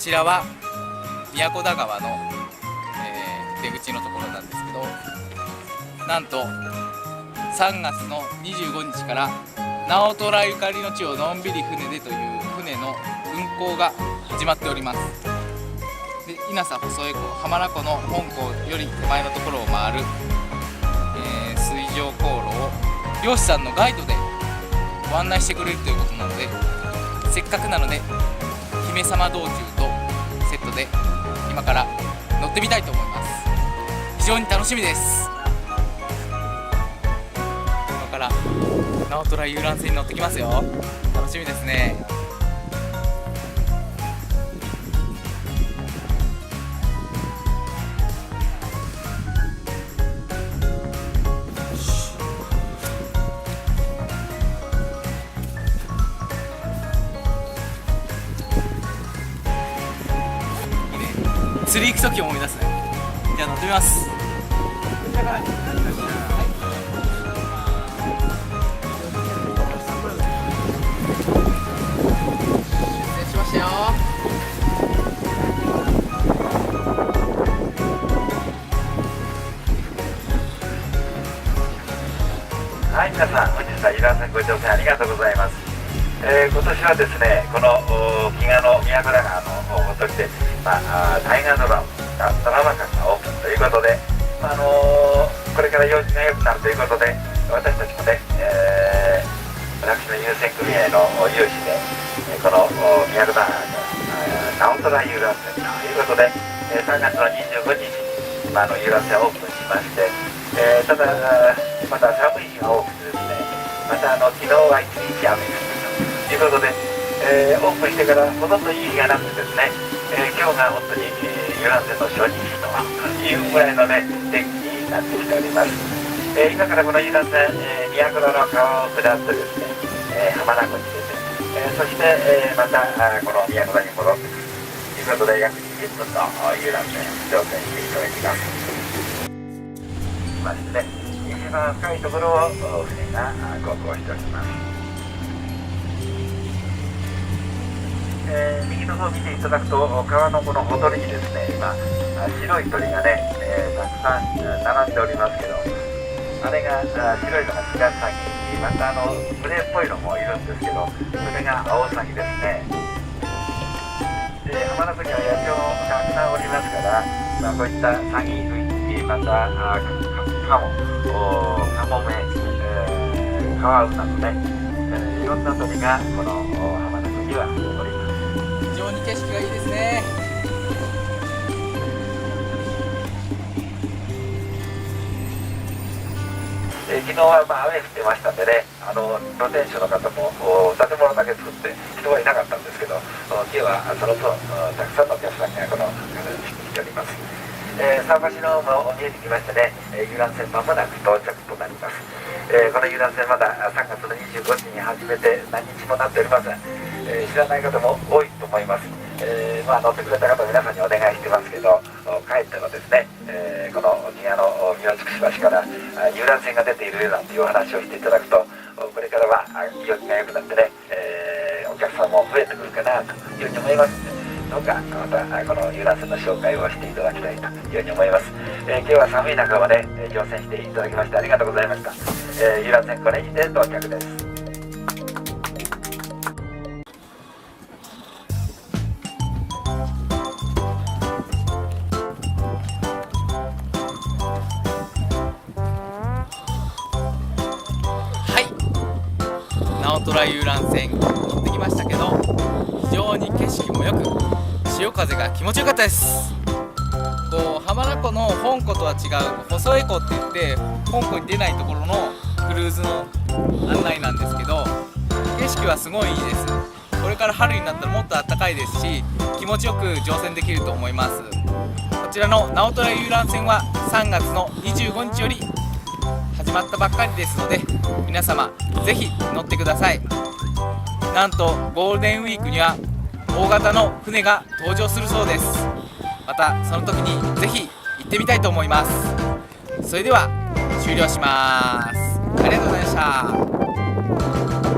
ちらは宮古田川の、出口のところなんですけど、なんと3月の25日から直虎ゆかりの地をのんびり船でという船の運航が始まっております。で、稲佐細江湖浜名湖の本港より手前のところを回る、水上航路を漁師さんのガイドでご案内してくれるということなので、せっかくなので姫様道中とセットで今から乗ってみたいと思います。非常に楽しみです。今から直虎遊覧船に乗ってきますよ。楽しみですね。釣り行く時を思い出すね。じゃあ乗ってみます。失礼しましたよ。はい、皆さん本日は遊覧船ご乗船ありがとうございます。今年はですね、この比嘉の宮古田川のほとりで、大河ドラマ館がオープンということで、これから用事が良くなるということで、私たちもね、私の優先組合の有志で、この宮古田川直虎遊覧船ということで、3月の25日に、遊覧船をオープンしまして、ただまた寒い日が多くてですね、また昨日は一日雨が降ったということで、オープンしてからほとんどいい日がなくてですね、今日が本当に遊覧船の初日というぐらいのね天気になってきております。今からこの遊覧船、宮古田の川を下ってですね、浜名湖に出て、そして、またこの宮古田に戻ってくるということで、約20分の遊覧船乗船していただきます。ましてね、一番深いところを船が航行しております。右の方を見ていただくと、川のこのほとりにですね、今白い鳥がね、たくさん並んでおりますけど、あれが白いのがシラサギ、またグレーっぽいのもいるんですけど、それがアオサギですね。浜名湖には野鳥もたくさんおりますから、こういったサギ類、またカモメ、カワウなどね、いろんな鳥がこの浜名湖にはおります。非常に景色がいいですね。昨日は雨降ってましたんでね、露天商の方も建物だけ作って人はいなかったんですけど、今日はその分たくさんのお客さんがこの方に来ております。桟橋の方も見えてきましてね、遊覧船まもなく到着となります。この遊覧船まだ3月の25日に始めて何日もなっておりません。知らない方も多いと思います。乗ってくれた方皆さんにお願いしてますけど、帰ってもですね、この比嘉の宮津串橋から遊覧船が出ているなんていうお話をしていただくと、これからは陽気が良くなってね、お客さんも増えてくるかなというふうに思いますので、どうかまたこの遊覧船の紹介をしていただきたいというふうに思います。今日は寒い中まで乗船していただきましてありがとうございました。遊覧船これにて到着です。直虎遊覧船乗ってきましたけど、非常に景色もよく、潮風が気持ちよかったです。浜名湖の本湖とは違う細江湖って言って本湖に出ないところのクルーズの案内なんですけど、景色はすごいいいです。これから春になったらもっと暖かいですし、気持ちよく乗船できると思います。こちらの直虎遊覧船は3月の25日より始まったばっかりですので、皆様ぜひ乗ってください。なんとゴールデンウィークには大型の船が登場するそうです。またその時にぜひ行ってみたいと思います。それでは終了します。ありがとうございました。